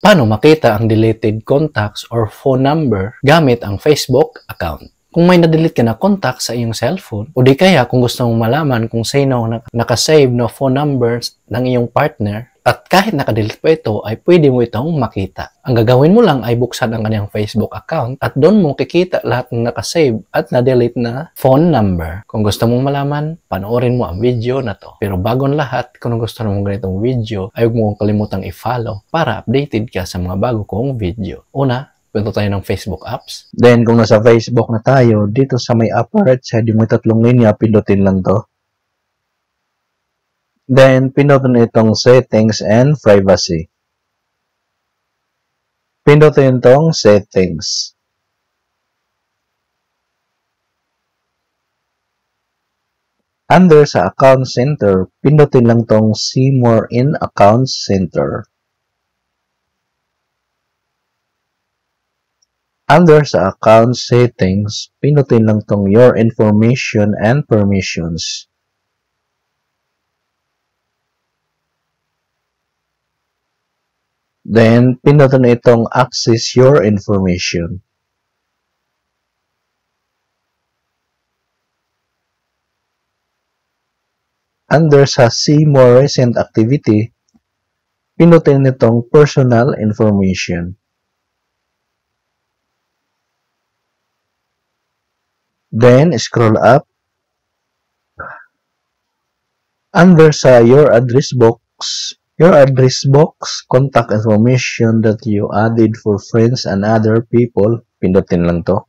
Paano makita ang deleted contacts or phone number gamit ang Facebook account? Kung may na-delete ka na contact sa iyong cellphone, o di kaya kung gusto mong malaman kung sino ang nakasave na phone numbers ng iyong partner, at kahit nakadelete pa ito, ay pwede mo itong makita. Ang gagawin mo lang ay buksan ang kanyang Facebook account at doon mo kikita lahat ng nakasave at na-delete na phone number. Kung gusto mong malaman, panoorin mo ang video na to. Pero bago ang lahat, kung gusto mong ganitong video, ay huwag mo kong kalimutang i-follow para updated ka sa mga bago kong video. Una, punta tayo ng Facebook apps. Then, kung nasa Facebook na tayo, dito sa may upper right side, yung may tatlong linya, pindutin lang to. Then, pindutin itong Settings and Privacy. Pindutin itong Settings. Under sa Account Center, pindutin lang itong See More in Account Center. Under sa Account Settings, pindutin lang itong Your Information and Permissions. Then, pindutin itong Access Your Information. Under sa See More Recent Activity, pindutin itong Personal Information. Then, scroll up. Under sa Your Address Box, contact information that you added for friends and other people, pindutin lang to.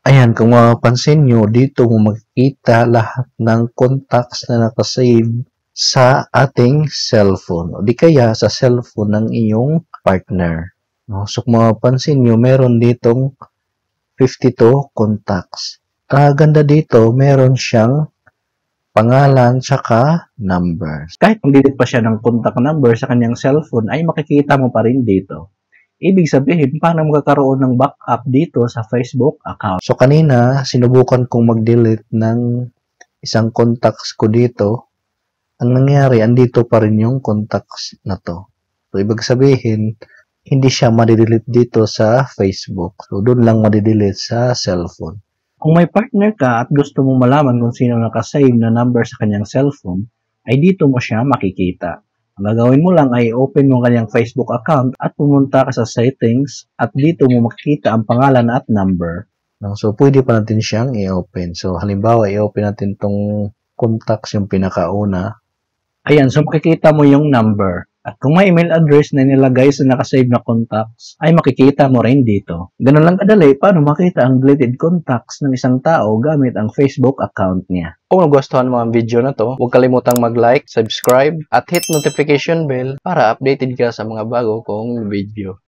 Ayan, kung mapapansin nyo, dito mo makikita lahat ng contacts na nakasave sa ating cellphone. O di kaya sa cellphone ng iyong partner. No? So, kung mapapansin nyo, meron ditong 52 contacts. Kaganda dito, meron siyang pangalan tsaka numbers. Kahit kung delete pa siya ng contact number sa kanyang cellphone, ay makikita mo pa rin dito. Ibig sabihin, paano magkakaroon ng backup dito sa Facebook account? So, kanina, sinubukan kong mag-delete ng isang contacts ko dito. Ang nangyari, andito pa rin yung contacts na to. So, ibig sabihin, hindi siya madidelete dito sa Facebook. So, doon lang madidelete sa cellphone. Kung may partner ka at gusto mong malaman kung sino nakasave na number sa kanyang cellphone, ay dito mo siya makikita. Ang gagawin mo lang ay open mo kanyang Facebook account at pumunta ka sa settings at dito mo makikita ang pangalan at number. So, pwede pa natin siyang i-open. So, halimbawa, i-open natin tong contacts yung pinakauna. Ayan, so makikita mo yung number. At kung may email address na nilagay sa nakasave na contacts, ay makikita mo rin dito. Ganun lang kadali, paano makita ang deleted contacts ng isang tao gamit ang Facebook account niya. Kung nagustuhan mo ang video na to, huwag kalimutang mag-like, subscribe, at hit notification bell para updated ka sa mga bago kong video.